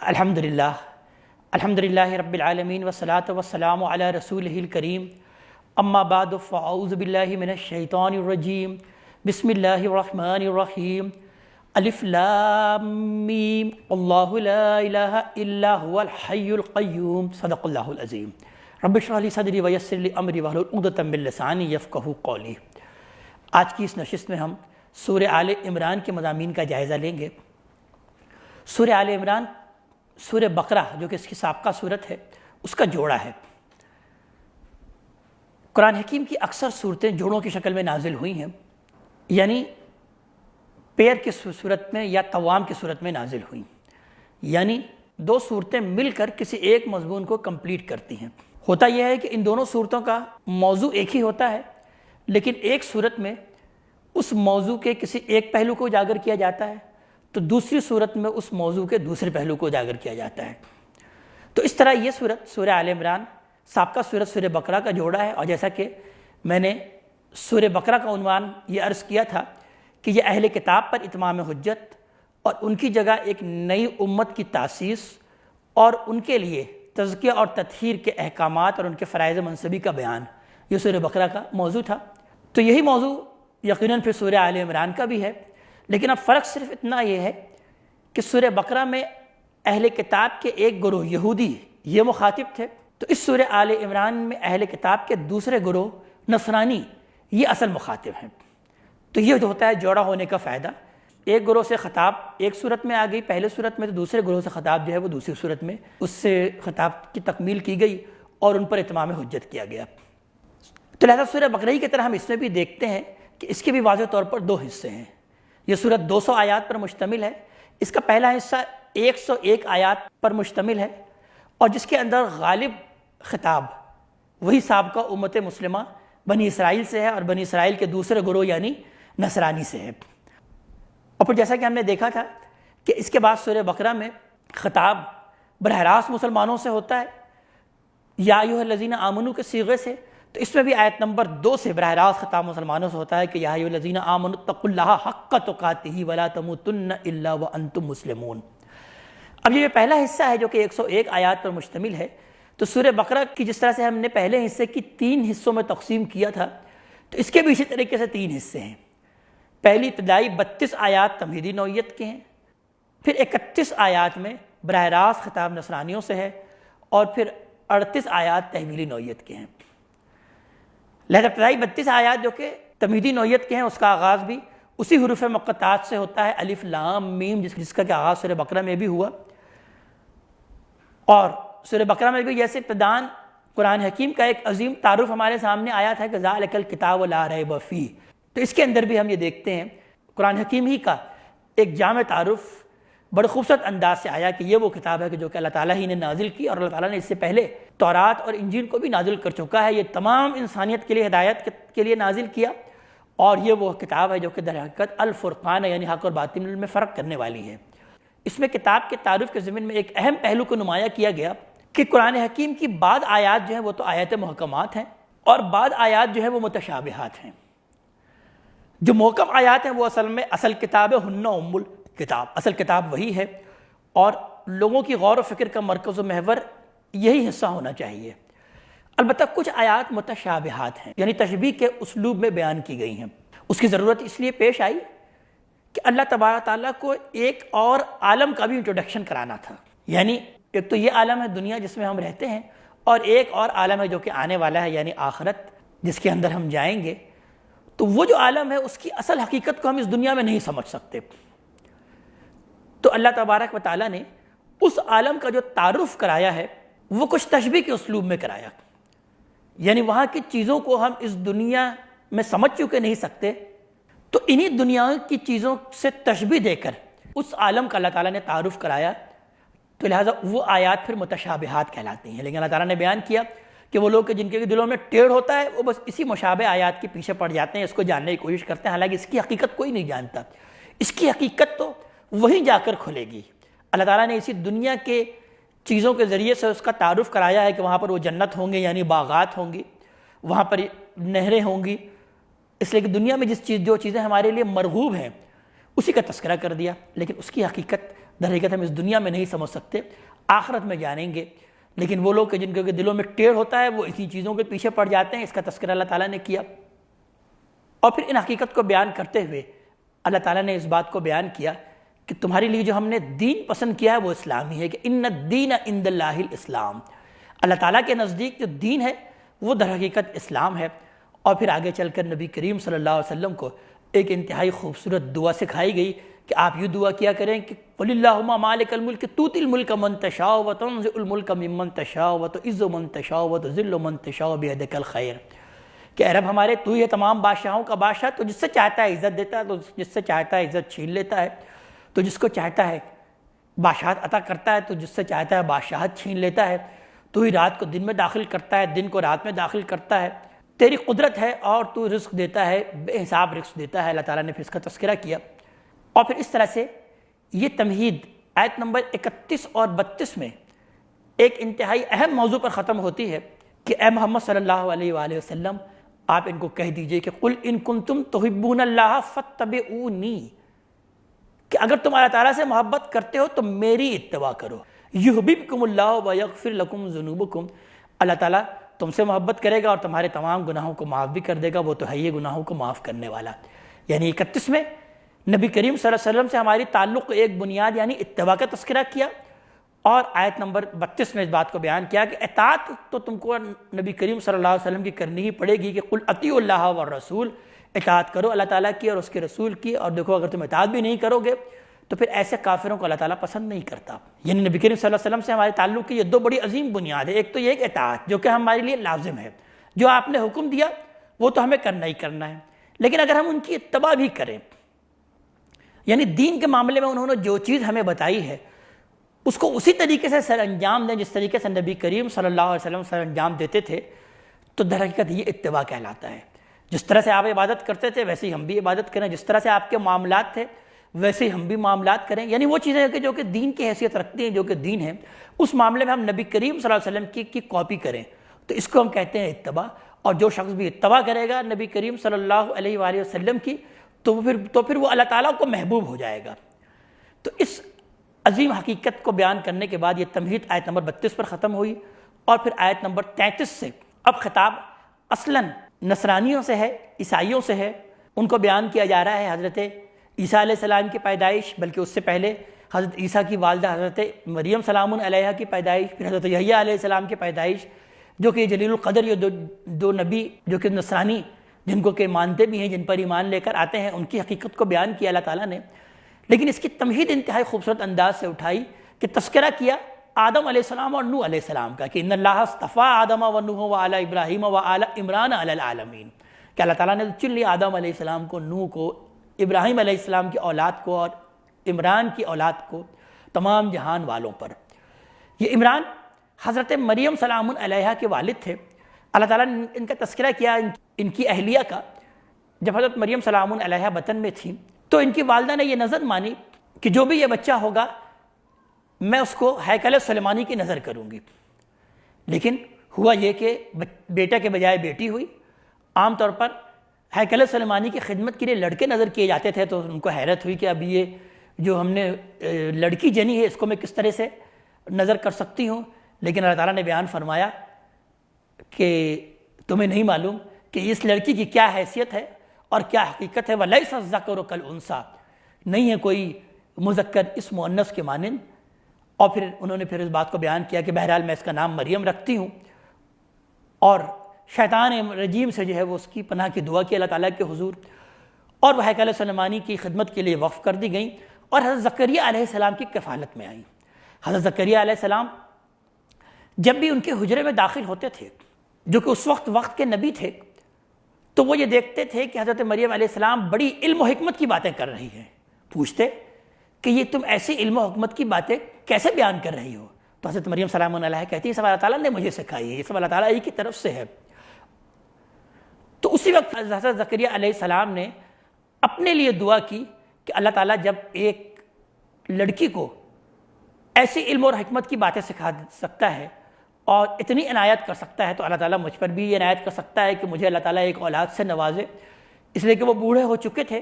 الحمدللہ رب العالمین والصلاة والسلام علی رسولہ الکریم اما بعد فاعوذ باللہ من الشیطان الرجیم بسم اللہ الرحمن الرحیم الف لام میم اللہ لا الہ الا هو الحی القیوم صدق اللہ العظیم رب اشرح لی صدری ویسر لی امری واحلل عقدۃ من لسانی یفقہوا قولی۔ آج کی اس نشست میں ہم سورہ آل عمران کے مضامین کا جائزہ لیں گے۔ سورہ آل عمران سورہ بقرہ جو کہ اس کی سابقہ صورت ہے اس کا جوڑا ہے۔ قرآن حکیم کی اکثر صورتیں جوڑوں کی شکل میں نازل ہوئی ہیں، یعنی پیر کی صورت میں یا قوام کی صورت میں نازل ہوئیں، یعنی دو صورتیں مل کر کسی ایک مضمون کو کمپلیٹ کرتی ہیں۔ ہوتا یہ ہے کہ ان دونوں صورتوں کا موضوع ایک ہی ہوتا ہے، لیکن ایک صورت میں اس موضوع کے کسی ایک پہلو کو اجاگر کیا جاتا ہے تو دوسری صورت میں اس موضوع کے دوسرے پہلو کو اجاگر کیا جاتا ہے۔ تو اس طرح یہ صورت سورہ آل عمران سابقہ صورت سورہ بقرہ کا جوڑا ہے، اور جیسا کہ میں نے سورہ بقرہ کا عنوان یہ عرض کیا تھا کہ یہ اہل کتاب پر اتمام حجت اور ان کی جگہ ایک نئی امت کی تاسیس اور ان کے لیے تزکیہ اور تطہیر کے احکامات اور ان کے فرائض منصبی کا بیان، یہ سورہ بقرہ کا موضوع تھا۔ تو یہی موضوع یقیناً پھر سورہ آل عمران کا بھی ہے، لیکن اب فرق صرف اتنا یہ ہے کہ سورہ بقرہ میں اہل کتاب کے ایک گروہ یہودی یہ مخاطب تھے، تو اس سورہ آل عمران میں اہل کتاب کے دوسرے گروہ نصرانی یہ اصل مخاطب ہیں۔ تو یہ جو ہوتا ہے جوڑا ہونے کا فائدہ، ایک گروہ سے خطاب ایک صورت میں آ گئی پہلے صورت میں، تو دوسرے گروہ سے خطاب جو ہے وہ دوسری صورت میں اس سے خطاب کی تکمیل کی گئی اور ان پر اتمام حجت کیا گیا۔ تو لہذا سورہ بقرہ کی طرح ہم اس میں بھی دیکھتے ہیں کہ اس کے بھی واضح طور پر دو حصے ہیں۔ یہ صورت 200 آیات پر مشتمل ہے، اس کا پہلا حصہ 101 آیات پر مشتمل ہے، اور جس کے اندر غالب خطاب وہی سابقہ امت مسلمہ بنی اسرائیل سے ہے اور بنی اسرائیل کے دوسرے گروہ یعنی نصرانی سے ہے۔ اور پھر جیسا کہ ہم نے دیکھا تھا کہ اس کے بعد سورہ بقرہ میں خطاب براہ راست مسلمانوں سے ہوتا ہے، یا ایھا الذین آمنوا کے صیغے سے، تو اس میں بھی آیت نمبر 2 سے براہ راست خطاب مسلمانوں سے ہوتا ہے کہ یا ایھا الذین آمنوا اتقوا اللہ حق تقاتہ ولا تموتن الا وانتم مسلمون۔ اب یہ پہلا حصہ ہے جو کہ 101 آیات پر مشتمل ہے، تو سورہ بقرہ کی جس طرح سے ہم نے پہلے حصے کی 3 حصوں میں تقسیم کیا تھا، تو اس کے بھی اسی طریقے سے 3 حصے ہیں۔ پہلی ابتدائی 32 آیات تمہیدی نوعیت کے ہیں، پھر 31 آیات میں براہ راست خطاب نصرانیوں سے ہے، اور پھر 38 آیات تحویلی نوعیت کے ہیں۔ لہذا ابتدائی 32 آیات جو کہ تمہیدی نوعیت کے ہیں اس کا آغاز بھی اسی حروف مقطعات سے ہوتا ہے، الف لام میم، جس کا کہ آغاز سورہ بقرہ میں بھی ہوا۔ اور سورہ بقرہ میں بھی جیسے ابتداءً قرآن حکیم کا ایک عظیم تعارف ہمارے سامنے آیا تھا کہ ذالک الکتاب لا ریب فیہ، تو اس کے اندر بھی ہم یہ دیکھتے ہیں قرآن حکیم ہی کا ایک جامع تعارف بڑے خوبصورت انداز سے آیا کہ یہ وہ کتاب ہے کہ جو کہ اللہ تعالیٰ ہی نے نازل کی، اور اللہ تعالیٰ نے اس سے پہلے تورات اور انجیل کو بھی نازل کر چکا ہے، یہ تمام انسانیت کے لیے ہدایت کے لیے نازل کیا، اور یہ وہ کتاب ہے جو کہ در حقیقت الفرقان ہے، یعنی حق اور باطل میں فرق کرنے والی ہے۔ اس میں کتاب کے تعارف کے ضمن میں ایک اہم پہلو کو نمایاں کیا گیا کہ قرآن حکیم کی بعض آیات جو ہیں وہ تو آیات محکمات ہیں، اور بعض آیات جو ہیں وہ متشابہات ہیں۔ جو محکم آیات ہیں وہ اصل کتاب ہن ام الکتاب، اصل کتاب وہی ہے، اور لوگوں کی غور و فکر کا مرکز و محور یہی حصہ ہونا چاہیے۔ البتہ کچھ آیات متشابہات ہیں، یعنی تشبیہ کے اسلوب میں بیان کی گئی ہیں۔ اس کی ضرورت اس لیے پیش آئی کہ اللہ تبارک تعالیٰ کو ایک اور عالم کا بھی انٹروڈکشن کرانا تھا، یعنی ایک تو یہ عالم ہے دنیا جس میں ہم رہتے ہیں، اور ایک اور عالم ہے جو کہ آنے والا ہے یعنی آخرت، جس کے اندر ہم جائیں گے۔ تو وہ جو عالم ہے اس کی اصل حقیقت کو ہم اس دنیا میں نہیں سمجھ سکتے، تو اللہ تبارک و تعالیٰ نے اس عالم کا جو تعارف کرایا ہے وہ کچھ تشبیہ کے اسلوب میں کرایا، یعنی وہاں کی چیزوں کو ہم اس دنیا میں سمجھ چکے نہیں سکتے، تو انہی دنیا کی چیزوں سے تشبیہ دے کر اس عالم کا اللہ تعالیٰ نے تعارف کرایا، تو لہٰذا وہ آیات پھر متشابہات کہلاتی ہیں۔ لیکن اللہ تعالیٰ نے بیان کیا کہ وہ لوگ جن کے دلوں میں ٹیڑھ ہوتا ہے وہ بس اسی مشابہ آیات کے پیچھے پڑ جاتے ہیں، اس کو جاننے کی کوشش کرتے ہیں، حالانکہ اس کی حقیقت کوئی نہیں جانتا۔ اس کی حقیقت تو وہیں جا کر کھلے گی۔ اللہ تعالیٰ نے اسی دنیا کے چیزوں کے ذریعے سے اس کا تعارف کرایا ہے کہ وہاں پر وہ جنت ہوں گے، یعنی باغات ہوں گی، وہاں پر نہریں ہوں گی، اس لیے کہ دنیا میں جو چیزیں ہمارے لیے مرغوب ہیں اسی کا تذکرہ کر دیا، لیکن اس کی حقیقت در حقیقت ہم اس دنیا میں نہیں سمجھ سکتے، آخرت میں جانیں گے۔ لیکن وہ لوگ کہ جن کے دلوں میں ٹیڑھ ہوتا ہے وہ اسی چیزوں کے پیچھے پڑ جاتے ہیں، اس کا تذکرہ اللہ تعالیٰ نے کیا۔ اور پھر ان حقیقت کو بیان کرتے ہوئے اللہ تعالیٰ نے اس بات کو بیان کیا کہ تمہارے لیے جو ہم نے دین پسند کیا ہے وہ اسلامی ہے، کہ ان الدین عند اللہ الاسلام، اللہ تعالیٰ کے نزدیک جو دین ہے وہ در حقیقت اسلام ہے۔ اور پھر آگے چل کر نبی کریم صلی اللہ علیہ وسلم کو ایک انتہائی خوبصورت دعا سکھائی گئی کہ آپ یہ دعا کیا کریں کہ قل اللہم مالک الملک تؤتی الملک من تشاء وتنزع الملک ممن تشاء وتعز من تشاء وتذل من تشاء بیدک الخیر، کہ اے رب ہمارے تو ہی ہے تمام بادشاہوں کا بادشاہ، تو جس سے چاہتا ہے عزت دیتا ہے، تو جس سے چاہتا ہے عزت چھین لیتا ہے، تو جس کو چاہتا ہے بادشاہت عطا کرتا ہے، تو جس سے چاہتا ہے بادشاہت چھین لیتا ہے، تو ہی رات کو دن میں داخل کرتا ہے، دن کو رات میں داخل کرتا ہے، تیری قدرت ہے اور تو رزق دیتا ہے، بے حساب رزق دیتا ہے۔ اللہ تعالیٰ نے پھر اس کا تذکرہ کیا، اور پھر اس طرح سے یہ تمہید آیت نمبر 31 اور 32 میں ایک انتہائی اہم موضوع پر ختم ہوتی ہے کہ اے محمد صلی اللہ علیہ وآلہ وسلم آپ ان کو کہہ دیجئے کہ قل ان کنتم تحبون اللہ فاتبعونی، کہ اگر تم اللہ تعالیٰ سے محبت کرتے ہو تو میری اتباع کرو، یحببکم اللہ ویغفر لکم ذنوبکم، اللہ تعالیٰ تم سے محبت کرے گا اور تمہارے تمام گناہوں کو معاف بھی کر دے گا، وہ تو ہے یہ گناہوں کو معاف کرنے والا۔ یعنی 31 میں نبی کریم صلی اللہ علیہ وسلم سے ہماری تعلق کو ایک بنیاد یعنی اتباع کا تذکرہ کیا، اور آیت نمبر 32 میں اس بات کو بیان کیا کہ اطاعت تو تم کو نبی کریم صلی اللہ علیہ وسلم کی کرنی ہی پڑے گی، کہ قل اطیعوا اللہ والرسول، اطاعت کرو اللہ تعالیٰ کی اور اس کے رسول کی، اور دیکھو اگر تم اطاعت بھی نہیں کرو گے تو پھر ایسے کافروں کو اللہ تعالیٰ پسند نہیں کرتا۔ یعنی نبی کریم صلی اللہ علیہ وسلم سے ہمارے تعلق کی یہ دو بڑی عظیم بنیاد ہے، ایک تو یہ کہ اطاعت جو کہ ہمارے لیے لازم ہے، جو آپ نے حکم دیا وہ تو ہمیں کرنا ہی کرنا ہے، لیکن اگر ہم ان کی اتباع بھی کریں، یعنی دین کے معاملے میں انہوں نے جو چیز ہمیں بتائی ہے اس کو اسی طریقے سے سر انجام دیں جس طریقے سے نبی کریم صلی اللہ علیہ وسلم سر انجام دیتے تھے، تو در حقیقت یہ اتباع کہلاتا ہے۔ جس طرح سے آپ عبادت کرتے تھے ویسے ہی ہم بھی عبادت کریں، جس طرح سے آپ کے معاملات تھے ویسے ہی ہم بھی معاملات کریں، یعنی وہ چیزیں جو کہ دین کی حیثیت رکھتی ہیں، جو کہ دین ہے، اس معاملے میں ہم نبی کریم صلی اللہ علیہ وسلم کی کاپی کریں، تو اس کو ہم کہتے ہیں اتباع۔ اور جو شخص بھی اتباع کرے گا نبی کریم صلی اللہ علیہ وآلہ وسلم کی تو پھر وہ اللہ تعالیٰ کو محبوب ہو جائے گا۔ تو اس عظیم حقیقت کو بیان کرنے کے بعد یہ تمہید آیت نمبر 32 پر ختم ہوئی، اور پھر آیت نمبر 33 سے اب خطاب اصلاً نصرانیوں سے ہے، عیسائیوں سے ہے، ان کو بیان کیا جا رہا ہے حضرت عیسیٰ علیہ السلام کی پیدائش، بلکہ اس سے پہلے حضرت عیسیٰ کی والدہ حضرت مریم سلام علیہا کی پیدائش، پھر حضرت یحییٰ علیہ السلام کی پیدائش، جو کہ جلیل القدر یہ دو نبی جو کہ نصرانی جن کو کہ مانتے بھی ہیں، جن پر ایمان لے کر آتے ہیں، ان کی حقیقت کو بیان کیا اللہ تعالیٰ نے۔ لیکن اس کی تمہید انتہائی خوبصورت انداز سے اٹھائی کہ تذکرہ کیا آدم علیہ السلام اور نوح علیہ السلام کا، کہ ان اللہ اصطفیٰ آدم و نوح وآل ابراہیم وآل عمران علی العالمین، کہ اللہ تعالیٰ نے چن لیا آدم علیہ السلام کو، نوح کو، ابراہیم علیہ السلام کی اولاد کو، اور عمران کی اولاد کو، تمام جہان والوں پر۔ یہ عمران حضرت مریم سلام علیہا کے والد تھے۔ اللہ تعالیٰ نے ان کا تذکرہ کیا ان کی اہلیہ کا۔ جب حضرت مریم سلام علیہا بطن میں تھی تو ان کی والدہ نے یہ نظر مانی کہ جو بھی یہ بچہ ہوگا میں اس کو ہیکل سلیمانی کی نظر کروں گی، لیکن ہوا یہ کہ بیٹا کے بجائے بیٹی ہوئی۔ عام طور پر ہیکل سلیمانی کی خدمت کے لیے لڑکے نظر کیے جاتے تھے، تو ان کو حیرت ہوئی کہ اب یہ جو ہم نے لڑکی جنی ہے اس کو میں کس طرح سے نظر کر سکتی ہوں، لیکن اللہ تعالیٰ نے بیان فرمایا کہ تمہیں نہیں معلوم کہ اس لڑکی کی کیا حیثیت ہے اور کیا حقیقت ہے، وَلَيْسَ الذَّكَرُ كَالْأُنثىٰ، نہیں ہے کوئی مذکر اس مؤنث کے مانند۔ اور پھر انہوں نے پھر اس بات کو بیان کیا کہ بہرحال میں اس کا نام مریم رکھتی ہوں، اور شیطان رجیم سے جو ہے وہ اس کی پناہ کی دعا کی اللہ تعالیٰ کے حضور، اور وہ ہیکل سلیمانی کی خدمت کے لیے وقف کر دی گئیں، اور حضرت زکریا علیہ السلام کی کفالت میں آئیں۔ حضرت زکریا علیہ السلام جب بھی ان کے حجرے میں داخل ہوتے تھے، جو کہ اس وقت کے نبی تھے، تو وہ یہ دیکھتے تھے کہ حضرت مریم علیہ السلام بڑی علم و حکمت کی باتیں کر رہی ہیں۔ پوچھتے کہ یہ تم ایسی علم و حکمت کی باتیں کیسے بیان کر رہی ہو؟ تو حضرت مریم سلام علیہا کہتی ہے، یہ سب اللہ تعالیٰ نے مجھے سکھائی ہے، یہ سب اللہ تعالیٰ ہی کی طرف سے ہے۔ تو اسی وقت حضرت زکریا علیہ السلام نے اپنے لیے دعا کی کہ اللہ تعالیٰ جب ایک لڑکی کو ایسی علم اور حکمت کی باتیں سکھا سکتا ہے اور اتنی عنایت کر سکتا ہے، تو اللہ تعالیٰ مجھ پر بھی یہ عنایت کر سکتا ہے کہ مجھے اللہ تعالیٰ ایک اولاد سے نوازے۔ اس لیے کہ وہ بوڑھے ہو چکے تھے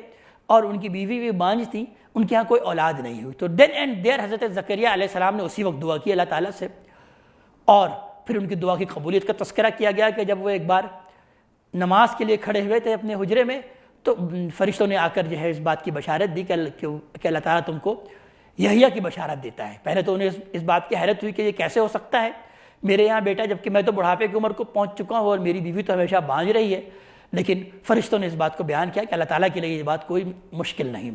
اور ان کی بیوی بھی بانجھ تھی، ان کے ہاں کوئی اولاد نہیں ہوئی۔ تو دین اینڈ دیر حضرت زکریا علیہ السلام نے اسی وقت دعا کی اللہ تعالیٰ سے، اور پھر ان کی دعا کی قبولیت کا تذکرہ کیا گیا کہ جب وہ ایک بار نماز کے لیے کھڑے ہوئے تھے اپنے حجرے میں، تو فرشتوں نے آ کر جو ہے اس بات کی بشارت دی کہ اللہ تعالیٰ تم کو یحییٰ کی بشارت دیتا ہے۔ پہلے تو انہیں اس بات کی حیرت ہوئی کہ یہ کیسے ہو سکتا ہے میرے یہاں بیٹا، جبکہ میں تو بڑھاپے کی عمر کو پہنچ چکا ہوں اور میری بیوی تو ہمیشہ بانجھ رہی ہے۔ لیکن فرشتوں نے اس بات کو بیان کیا کہ اللہ تعالیٰ کے لیے یہ بات کوئی مشکل نہیں،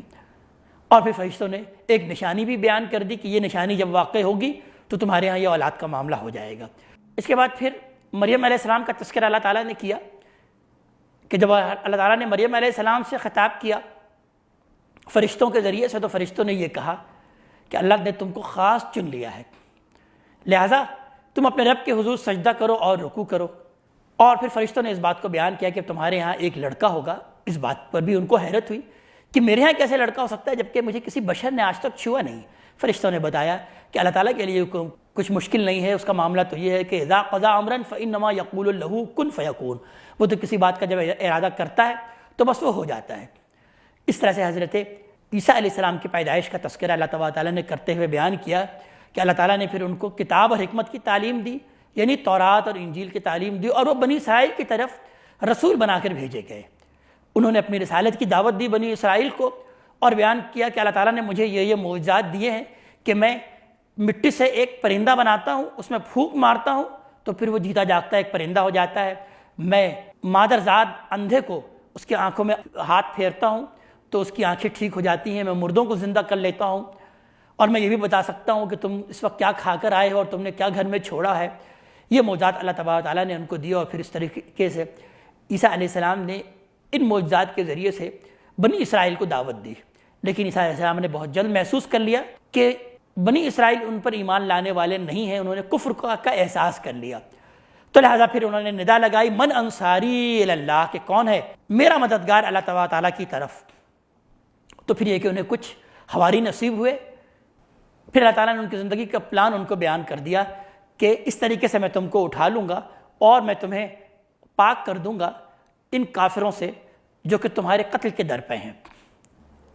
اور پھر فرشتوں نے ایک نشانی بھی بیان کر دی کہ یہ نشانی جب واقع ہوگی تو تمہارے ہاں یہ اولاد کا معاملہ ہو جائے گا۔ اس کے بعد پھر مریم علیہ السلام کا تذکرہ اللہ تعالیٰ نے کیا کہ جب اللہ تعالیٰ نے مریم علیہ السلام سے خطاب کیا فرشتوں کے ذریعے سے، تو فرشتوں نے یہ کہا کہ اللہ نے تم کو خاص چن لیا ہے، لہٰذا تم اپنے رب کے حضور سجدہ کرو اور رکوع کرو۔ اور پھر فرشتوں نے اس بات کو بیان کیا کہ تمہارے ہاں ایک لڑکا ہوگا۔ اس بات پر بھی ان کو حیرت ہوئی کہ میرے ہاں کیسے لڑکا ہو سکتا ہے جبکہ مجھے کسی بشر نے آج تک چھوا نہیں۔ فرشتوں نے بتایا کہ اللہ تعالیٰ کے لیے کچھ مشکل نہیں ہے، اس کا معاملہ تو یہ ہے کہ اذا قضى امرا فانما يقول له كن فيكون، وہ تو کسی بات کا جب ارادہ کرتا ہے تو بس وہ ہو جاتا ہے۔ اس طرح سے حضرت عیسیٰ علیہ السلام کی پیدائش کا تذکرہ اللہ تبارک تعالیٰ نے کرتے ہوئے بیان کیا کہ اللہ تعالیٰ نے پھر ان کو کتاب اور حکمت کی تعلیم دی، یعنی تورات اور انجیل کی تعلیم دی، اور وہ بنی اسرائیل کی طرف رسول بنا کر بھیجے گئے۔ انہوں نے اپنی رسالت کی دعوت دی بنی اسرائیل کو، اور بیان کیا کہ اللہ تعالیٰ نے مجھے یہ معجزات دیے ہیں کہ میں مٹی سے ایک پرندہ بناتا ہوں، اس میں پھونک مارتا ہوں تو پھر وہ جیتا جاگتا ایک پرندہ ہو جاتا ہے، میں مادرزاد اندھے کو اس کی آنکھوں میں ہاتھ پھیرتا ہوں تو اس کی آنکھیں ٹھیک ہو جاتی ہیں، میں مردوں کو زندہ کر لیتا ہوں، اور میں یہ بھی بتا سکتا ہوں کہ تم اس وقت کیا کھا کر آئے ہو اور تم نے کیا گھر میں چھوڑا ہے۔ یہ معجزات اللہ تبارک تعالیٰ نے ان کو دیا، اور پھر اس طریقے سے عیسیٰ علیہ السلام نے ان معجزات کے ذریعے سے بنی اسرائیل کو دعوت دی۔ لیکن عیسیٰ علیہ السلام نے بہت جلد محسوس کر لیا کہ بنی اسرائیل ان پر ایمان لانے والے نہیں ہیں، انہوں نے کفر کا احساس کر لیا، تو لہٰذا پھر انہوں نے ندا لگائی من انصاری الی اللہ، کہ کون ہے میرا مددگار اللہ تبارک تعالیٰ کی طرف۔ تو پھر یہ کہ انہیں کچھ حواری نصیب ہوئے، پھر اللہ تعالیٰ نے ان کی زندگی کا پلان ان کو بیان کر دیا کہ اس طریقے سے میں تم کو اٹھا لوں گا اور میں تمہیں پاک کر دوں گا ان کافروں سے جو کہ تمہارے قتل کے در پہ ہیں۔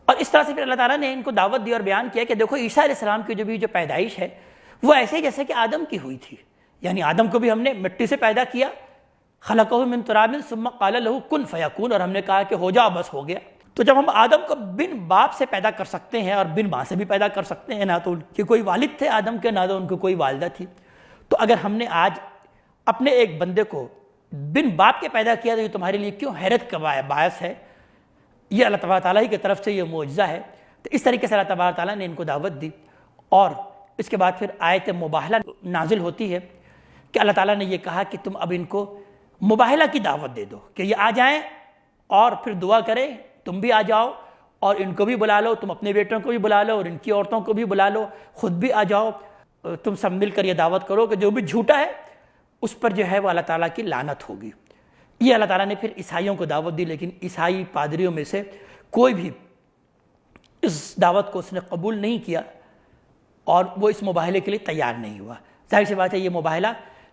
اور اس طرح سے پھر اللہ تعالیٰ نے ان کو دعوت دی اور بیان کیا کہ دیکھو عیسیٰ علیہ السلام کی جو پیدائش ہے وہ ایسے جیسے کہ آدم کی ہوئی تھی، یعنی آدم کو بھی ہم نے مٹی سے پیدا کیا، خلقہ من تراب ثم قال له کن فیکون، اور ہم نے کہا کہ ہو جا، بس ہو گیا۔ تو جب ہم آدم کو بن باپ سے پیدا کر سکتے ہیں اور بن ماں سے بھی پیدا کر سکتے ہیں، نہ تو ان کے کوئی والد تھے آدم کے، نہ تو ان کو کوئی والدہ تھی، تو اگر ہم نے آج اپنے ایک بندے کو بن باپ کے پیدا کیا تو یہ تمہارے لیے کیوں حیرت کا باعث ہے؟ یہ اللہ تبارک تعالیٰ ہی کی طرف سے یہ معجزہ ہے۔ تو اس طریقے سے اللہ تبارک تعالیٰ نے ان کو دعوت دی، اور اس کے بعد پھر آیت مباہلہ نازل ہوتی ہے کہ اللہ تعالیٰ نے یہ کہا کہ تم اب ان کو مباہلہ کی دعوت دے دو کہ یہ آ جائیں اور پھر دعا کریں، تم بھی آ جاؤ اور ان کو بھی بلا لو، تم اپنے بیٹوں کو بھی بلا لو اور ان کی عورتوں کو بھی بلا لو، خود بھی آ جاؤ، تم سب مل کر یہ دعوت کرو کہ جو بھی جھوٹا ہے اس پر جو ہے وہ اللہ تعالیٰ کی لعنت ہوگی۔ یہ اللہ تعالیٰ نے پھر عیسائیوں کو دعوت دی، لیکن عیسائی پادریوں میں سے کوئی بھی اس دعوت کو اس نے قبول نہیں کیا اور وہ اس مباہلے کے لیے تیار نہیں ہوا۔ ظاہر سی بات ہے یہ مباہلہ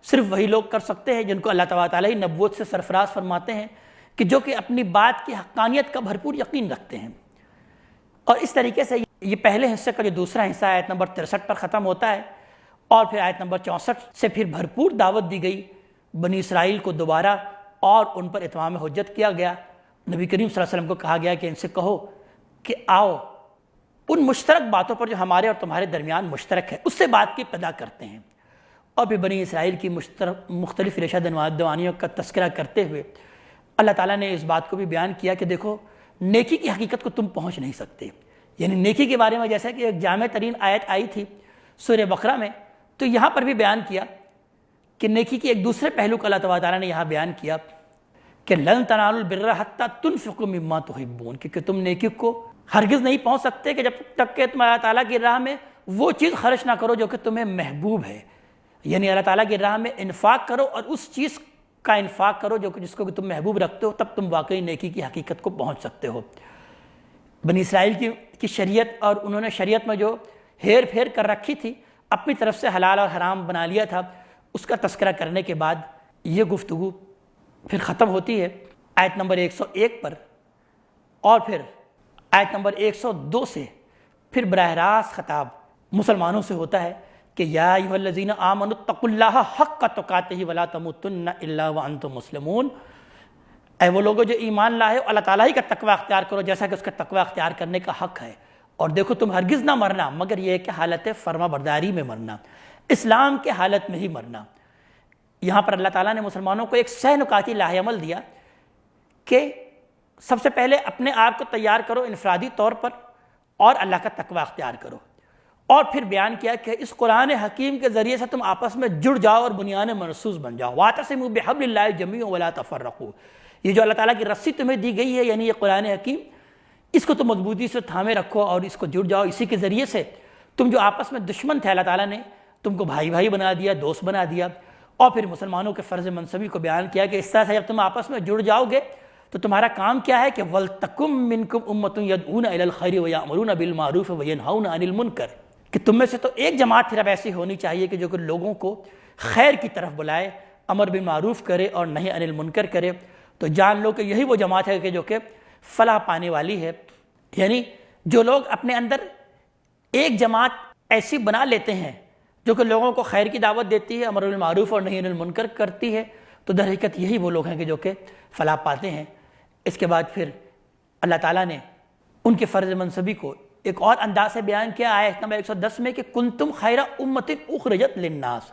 صرف وہی لوگ کر سکتے ہیں جن کو اللہ تبارک تعالیٰ نبوت سے سرفراز فرماتے ہیں، کہ جو کہ اپنی بات کی حقانیت کا بھرپور یقین رکھتے ہیں۔ اور اس طریقے سے یہ پہلے حصے کا جو دوسرا حصہ آیت نمبر 63 پر ختم ہوتا ہے، اور پھر آیت نمبر 64 سے پھر بھرپور دعوت دی گئی بنی اسرائیل کو دوبارہ، اور ان پر اتمام حجت کیا گیا۔ نبی کریم صلی اللہ علیہ وسلم کو کہا گیا کہ ان سے کہو کہ آؤ ان مشترک باتوں پر جو ہمارے اور تمہارے درمیان مشترک ہے اس سے بات کی ابتدا کرتے ہیں۔ اور پھر بنی اسرائیل کی مختلف ریشہ دوانیوں کا تذکرہ کرتے ہوئے اللہ تعالیٰ نے اس بات کو بھی بیان کیا کہ دیکھو نیکی کی حقیقت کو تم پہنچ نہیں سکتے، یعنی نیکی کے بارے میں جیسا کہ ایک جامع ترین آیت آئی تھی سورہ بقرہ میں، تو یہاں پر بھی بیان کیا کہ نیکی کی ایک دوسرے پہلو کو اللہ تعالیٰ نے یہاں بیان کیا کہ لن تنالوا البر حتی تنفقوا مما تحبون، کہ تم نیکی کو ہرگز نہیں پہنچ سکتے کہ جب تک کہ تم اللہ تعالیٰ کی راہ میں وہ چیز خرچ نہ کرو جو کہ تمہیں محبوب ہے، یعنی اللہ تعالیٰ کی راہ میں انفاق کرو اور اس چیز کا انفاق کرو جو کہ جس کو کہ تم محبوب رکھتے ہو، تب تم واقعی نیکی کی حقیقت کو پہنچ سکتے ہو۔ بنی اسرائیل کی شریعت، اور انہوں نے شریعت میں جو ہیر پھیر کر رکھی تھی، اپنی طرف سے حلال اور حرام بنا لیا تھا، اس کا تذکرہ کرنے کے بعد یہ گفتگو پھر ختم ہوتی ہے آیت نمبر 101 پر، اور پھر آیت نمبر 102 سے پھر براہ راست خطاب مسلمانوں سے ہوتا ہے کہ یا ایھا الذین آمنوا اتقوا اللہ حق تقاتہ ولا تموتن الا وانتم مسلمون، اے وہ لوگوں جو ایمان لائے اللہ تعالیٰ ہی کا تقوی اختیار کرو جیسا کہ اس کا تقوی اختیار کرنے کا حق ہے، اور دیکھو تم ہرگز نہ مرنا مگر یہ کہ حالت فرما برداری میں مرنا، اسلام کے حالت میں ہی مرنا۔ یہاں پر اللہ تعالیٰ نے مسلمانوں کو ایک سہ نکاتی لاہ عمل دیا کہ سب سے پہلے اپنے آپ کو تیار کرو انفرادی طور پر اور اللہ کا تقوی اختیار کرو، اور پھر بیان کیا کہ اس قرآن حکیم کے ذریعے سے تم آپس میں جڑ جاؤ اور بنیان مرصوص بن جاؤ۔ وَاعْتَصِمُوا بِحَبْلِ اللَّهِ جَمِيعًا وَلَا تَفَرَّقُوا، یہ جو اللہ تعالیٰ کی رسی تمہیں دی گئی ہے یعنی یہ قرآن حکیم، اس کو تم مضبوطی سے تھامے رکھو اور اس کو جڑ جاؤ، اسی کے ذریعے سے تم جو آپس میں دشمن تھے اللہ تعالیٰ نے تم کو بھائی بھائی بنا دیا، دوست بنا دیا، اور پھر مسلمانوں کے فرض منصبی کو بیان کیا کہ اس طرح سے جب تم آپس میں جڑ جاؤ گے تو تمہارا کام کیا ہے کہ وَلْتَكُمْ مِنْكُمْ أُمَّةٌ يَدْعُونَ إِلَى الْخَيْرِ وَيَأْمُرُونَ بِالْمَعْرُوفِ وَيَنْهَوْنَ عَنِ الْمُنْكَرِ، کہ تم میں سے تو ایک جماعت پھر اب ایسی ہونی چاہیے کہ جو کہ لوگوں کو خیر کی طرف بلائے، امر بالمعروف کرے اور نہی عن المنکر کرے۔ تو جان لو کہ یہی وہ جماعت ہے کہ جو کہ فلاح پانے والی ہے۔ یعنی جو لوگ اپنے اندر ایک جماعت ایسی بنا لیتے ہیں جو کہ لوگوں کو خیر کی دعوت دیتی ہے، امر بالمعروف اور نہی عن المنکر کرتی ہے، تو در حقیقت یہی وہ لوگ ہیں کہ جو کہ فلاح پاتے ہیں۔ اس کے بعد پھر اللہ تعالیٰ نے ان کے فرض منصبی کو ایک اور انداز سے بیان کیا آیت نمبر 110 میں کہ کنتم خیر امت اخرجت للناس،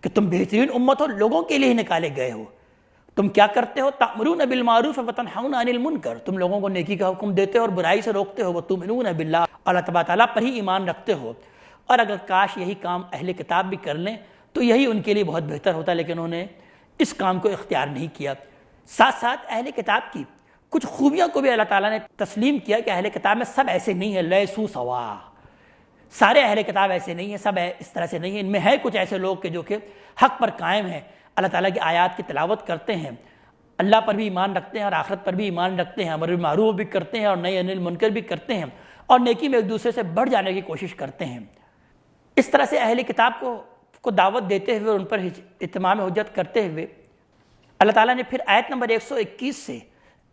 کہ تم بہترین امت ہو، لوگوں کے لیے نکالے گئے ہو۔ تم کیا کرتے ہو؟ تأمرون بالمعروف وتنہون عن المنکر، تم لوگوں کو نیکی کا حکم دیتے ہو اور برائی سے روکتے ہو، وتؤمنون باللہ، اللہ تبارک تعالیٰ پر ہی ایمان رکھتے ہو۔ اور اگر کاش یہی کام اہل کتاب بھی کر لیں تو یہی ان کے لیے بہت بہتر ہوتا، لیکن انہوں نے اس کام کو اختیار نہیں کیا۔ ساتھ ساتھ اہل کتاب کی کچھ خوبیوں کو بھی اللہ تعالیٰ نے تسلیم کیا کہ اہل کتاب میں سب ایسے نہیں ہیں، لیسوا سوا، سارے اہل کتاب ایسے نہیں ہیں، سب اس طرح سے نہیں ہیں، ان میں ہے کچھ ایسے لوگ کہ جو کہ حق پر قائم ہیں، اللہ تعالیٰ کی آیات کی تلاوت کرتے ہیں، اللہ پر بھی ایمان رکھتے ہیں اور آخرت پر بھی ایمان رکھتے ہیں، امر بالمعروف بھی کرتے ہیں اور نہی عن المنکر بھی کرتے ہیں، اور نیکی میں ایک دوسرے سے بڑھ جانے کی کوشش کرتے ہیں۔ اس طرح سے اہل کتاب کو دعوت دیتے ہوئے، ان پر اتمام حجت کرتے ہوئے اللہ تعالیٰ نے پھر آیت نمبر 121 سے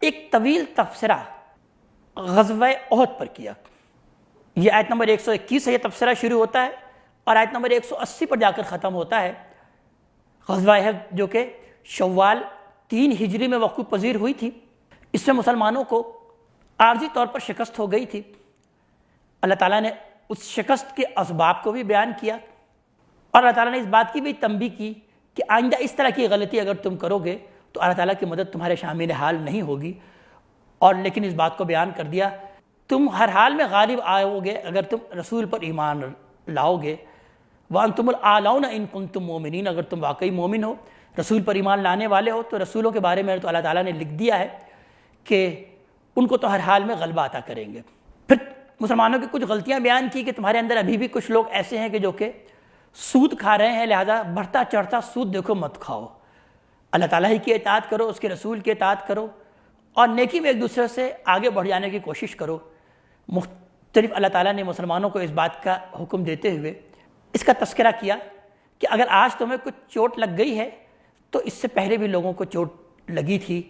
ایک طویل تبصرہ غزوہ احد پر کیا۔ یہ آیت نمبر 121 سے یہ تبصرہ شروع ہوتا ہے اور آیت نمبر 180 پر جا کر ختم ہوتا ہے۔ غزوہ احد جو کہ شوال 3 ہجری میں وقوع پذیر ہوئی تھی، اس میں مسلمانوں کو عارضی طور پر شکست ہو گئی تھی۔ اللہ تعالیٰ نے اس شکست کے اسباب کو بھی بیان کیا، اور اللہ تعالیٰ نے اس بات کی بھی تنبیہ کی کہ آئندہ اس طرح کی غلطی اگر تم کرو گے تو اللہ تعالیٰ کی مدد تمہارے شامل حال نہیں ہوگی، اور لیکن اس بات کو بیان کر دیا تم ہر حال میں غالب آؤ گے اگر تم رسول پر ایمان لاؤ گے، وَأَنْتُمُ الْأَعْلَوْنَ إِن كُنتُم مُؤْمِنِينَ، اگر تم واقعی مومن ہو، رسول پر ایمان لانے والے ہو، تو رسولوں کے بارے میں تو اللہ تعالیٰ نے لکھ دیا ہے کہ ان کو تو ہر حال میں غلبہ عطا کریں گے۔ پھر مسلمانوں کی کچھ غلطیاں بیان کی کہ تمہارے اندر ابھی بھی کچھ لوگ ایسے ہیں کہ جو کہ سود کھا رہے ہیں، لہذا بڑھتا چڑھتا سود دیکھو مت کھاؤ، اللہ تعالیٰ ہی کی اطاعت کرو، اس کے رسول کی اطاعت کرو، اور نیکی میں ایک دوسرے سے آگے بڑھ جانے کی کوشش کرو۔ مختلف اللہ تعالیٰ نے مسلمانوں کو اس بات کا حکم دیتے ہوئے اس کا تذکرہ کیا کہ اگر آج تمہیں کچھ چوٹ لگ گئی ہے تو اس سے پہلے بھی لوگوں کو چوٹ لگی تھی،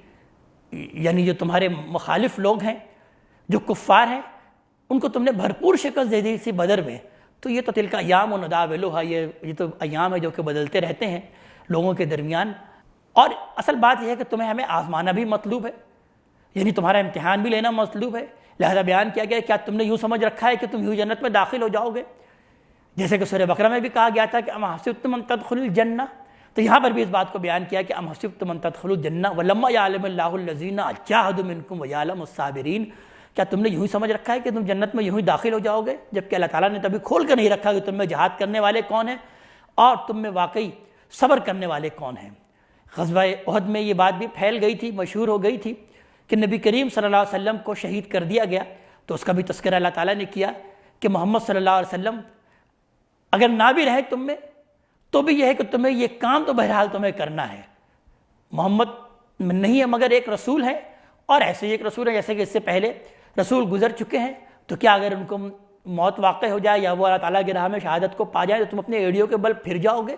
یعنی جو تمہارے مخالف لوگ ہیں، جو کفار ہیں، ان کو تم نے بھرپور شکست دے دی تھی بدر میں۔ تو یہ تو تلک ایام نداولھا، یہ تو ایام ہے جو کہ بدلتے رہتے ہیں لوگوں کے درمیان، اور اصل بات یہ ہے کہ تمہیں ہمیں آزمانا بھی مطلوب ہے، یعنی تمہارا امتحان بھی لینا مطلوب ہے۔ لہذا بیان کیا گیا کیا تم نے یوں سمجھ رکھا ہے کہ تم یوں جنت میں داخل ہو جاؤ گے، جیسے کہ سورہ بقرہ میں بھی کہا گیا تھا کہ ام حسبتم ان تدخلوا الجنہ، تو یہاں پر بھی اس بات کو بیان کیا کہ ام حسبتم ان تدخلوا الجنہ ولما یعلم اللہ الذین جاہدوا منکم ویعلم الصابرین، کیا تم نے یوں ہی سمجھ رکھا ہے کہ تم جنت میں یوں ہی داخل ہو جاؤ گے، جبکہ اللہ تعالیٰ نے تبھی کھول کر نہیں رکھا کہ تم میں جہاد کرنے والے کون ہیں اور تم میں واقعی صبر کرنے والے کون ہیں۔ غزوہ احد میں یہ بات بھی پھیل گئی تھی، مشہور ہو گئی تھی کہ نبی کریم صلی اللہ علیہ وسلم کو شہید کر دیا گیا، تو اس کا بھی تذکرہ اللہ تعالیٰ نے کیا کہ محمد صلی اللہ علیہ وسلم اگر نہ بھی رہے تم میں تو بھی یہ ہے کہ تمہیں یہ کام تو بہرحال تمہیں کرنا ہے۔ محمد نہیں ہے مگر ایک رسول ہے، اور ایسے ہی ایک رسول ہے جیسے کہ اس سے پہلے رسول گزر چکے ہیں، تو کیا اگر ان کو موت واقع ہو جائے یا وہ اللہ تعالیٰ کی راہ میں شہادت کو پا جائے تو تم اپنے ایڑیوں کے بل پھر جاؤ گے؟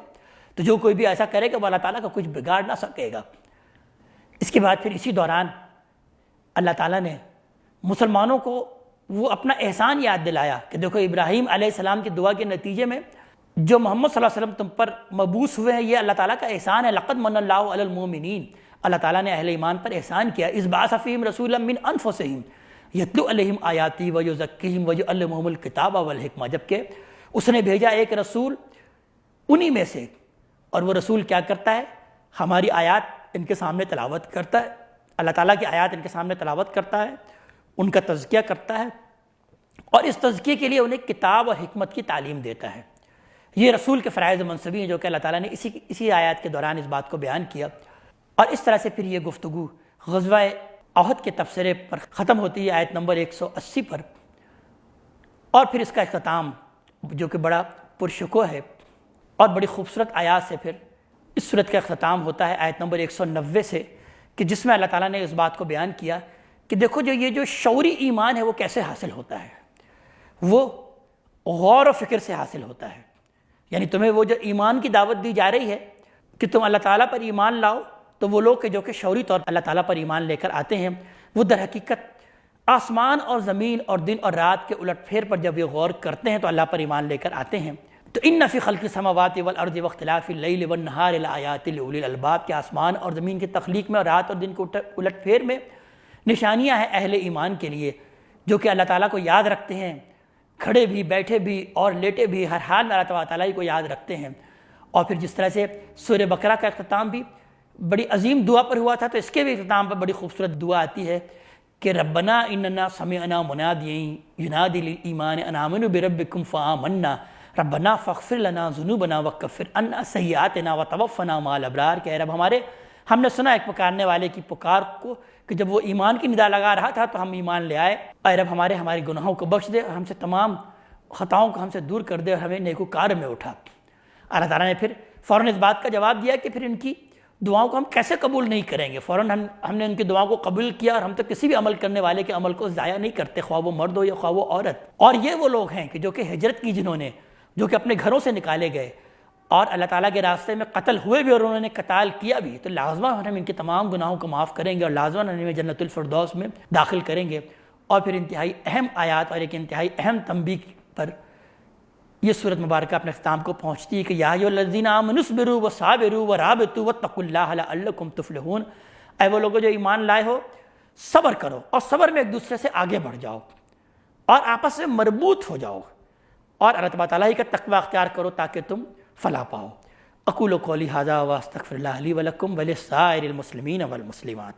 تو جو کوئی بھی ایسا کرے کہ وہ اللہ تعالیٰ کا کچھ بگاڑ نہ سکے گا۔ اس کے بعد پھر اسی دوران اللہ تعالیٰ نے مسلمانوں کو وہ اپنا احسان یاد دلایا کہ دیکھو ابراہیم علیہ السلام کی دعا کے نتیجے میں جو محمد صلی اللہ علیہ وسلم تم پر مبعوث ہوئے ہیں یہ اللہ تعالیٰ کا احسان ہے. لقد من اللہ علی المؤمنین، اللہ تعالیٰ نے اہل ایمان پر احسان کیا. اذ بعث فیہم رسولا من انفسہم یتلو علیہم آیاتی ویزکیہم ویعلمہم الکتاب والحکمہ، جبکہ اس نے بھیجا ایک رسول انہی میں سے، اور وہ رسول کیا کرتا ہے؟ ہماری آیات ان کے سامنے تلاوت کرتا ہے، اللہ تعالیٰ کی آیات ان کے سامنے تلاوت کرتا ہے، ان کا تزکیہ کرتا ہے، اور اس تزکیے کے لیے انہیں کتاب اور حکمت کی تعلیم دیتا ہے. یہ رسول کے فرائض منصبی ہیں جو کہ اللہ تعالیٰ نے اسی آیات کے دوران اس بات کو بیان کیا. اور اس طرح سے پھر یہ گفتگو غزوہ احد کے تبصرے پر ختم ہوتی ہے آیت نمبر 180 پر، اور پھر اس کا اختتام جو کہ بڑا پرشکوہ ہے اور بڑی خوبصورت آیات سے پھر اس صورت کا اختتام ہوتا ہے آیت نمبر 190 سے، کہ جس میں اللہ تعالیٰ نے اس بات کو بیان کیا کہ دیکھو جو شعوری ایمان ہے وہ کیسے حاصل ہوتا ہے، وہ غور و فکر سے حاصل ہوتا ہے. یعنی تمہیں وہ جو ایمان کی دعوت دی جا رہی ہے کہ تم اللہ تعالیٰ پر ایمان لاؤ، تو وہ لوگ جو کہ شعوری طور پر اللہ تعالیٰ پر ایمان لے کر آتے ہیں وہ در حقیقت آسمان اور زمین اور دن اور رات کے الٹ پھیر پر جب یہ غور کرتے ہیں تو اللہ پر ایمان لے کر آتے ہیں. تو ان فی خلق السماوات والارض واختلاف اللیل والنہار لآیات لأولی الالباب، کے آسمان اور زمین کی تخلیق میں اور رات اور دن کو الٹ پھیر میں نشانیاں ہیں اہل ایمان کے لیے جو کہ اللہ تعالیٰ کو یاد رکھتے ہیں، کھڑے بھی، بیٹھے بھی اور لیٹے بھی، ہر حال میں اللہ تعالیٰ کو یاد رکھتے ہیں. اور پھر جس طرح سے سورہ بقرہ کا اختتام بھی بڑی عظیم دعا پر ہوا تھا، تو اس کے بھی اختتام پر بڑی خوبصورت دعا آتی ہے کہ ربنا اننا سمعنا منادیا ینادی للایمان ان آمنوا بربکم فآمنا ربنا فاغفر لنا ذنوبنا وکفر عنا سیئاتنا وتوفنا مع الابرار، کہ اے رب ہمارے، ہم نے سنا ایک پکارنے والے کی پکار کو کہ جب وہ ایمان کی ندا لگا رہا تھا تو ہم ایمان لے آئے. اے رب ہمارے گناہوں کو بخش دے اور ہم سے تمام خطاؤں کو ہم سے دور کر دے اور ہمیں نیکوکار میں اٹھا. اللہ تعالیٰ نے پھر فوراً اس بات کا جواب دیا کہ پھر ان کی دعاؤں کو ہم کیسے قبول نہیں کریں گے. فوراً ہم نے ان کی دعاؤں کو قبول کیا، اور ہم تو کسی بھی عمل کرنے والے کے عمل کو ضائع نہیں کرتے، خواہ وہ مرد ہو یا خواہ وہ عورت. اور یہ وہ لوگ ہیں کہ جو کہ ہجرت کی، جنہوں نے جو کہ اپنے گھروں سے نکالے گئے اور اللہ تعالیٰ کے راستے میں قتل ہوئے بھی اور انہوں نے قتال کیا بھی، تو لازماً ہم ان کے تمام گناہوں کو معاف کریں گے اور لازماً ہمیں جنت الفردوس میں داخل کریں گے. اور پھر انتہائی اہم آیات اور ایک انتہائی اہم تنبیہ پر یہ سورت مبارکہ اپنے اختتام کو پہنچتی ہے کہ یا ایھا الذین آمنوا اصبروا وصابروا ورابطوا واتقوا اللہ لعلکم تفلحون. اے وہ لوگوں جو ایمان لائے ہو، صبر کرو اور صبر میں ایک دوسرے سے آگے بڑھ جاؤ اور آپس میں مربوط ہو جاؤ اور اللہ تبارک تعالیٰ کا تقوی اختیار کرو تاکہ تم فلاح پاؤ. اقول قولی ھذا واستغفر اللہ لی ولکم ولسائر المسلمین والمسلمات.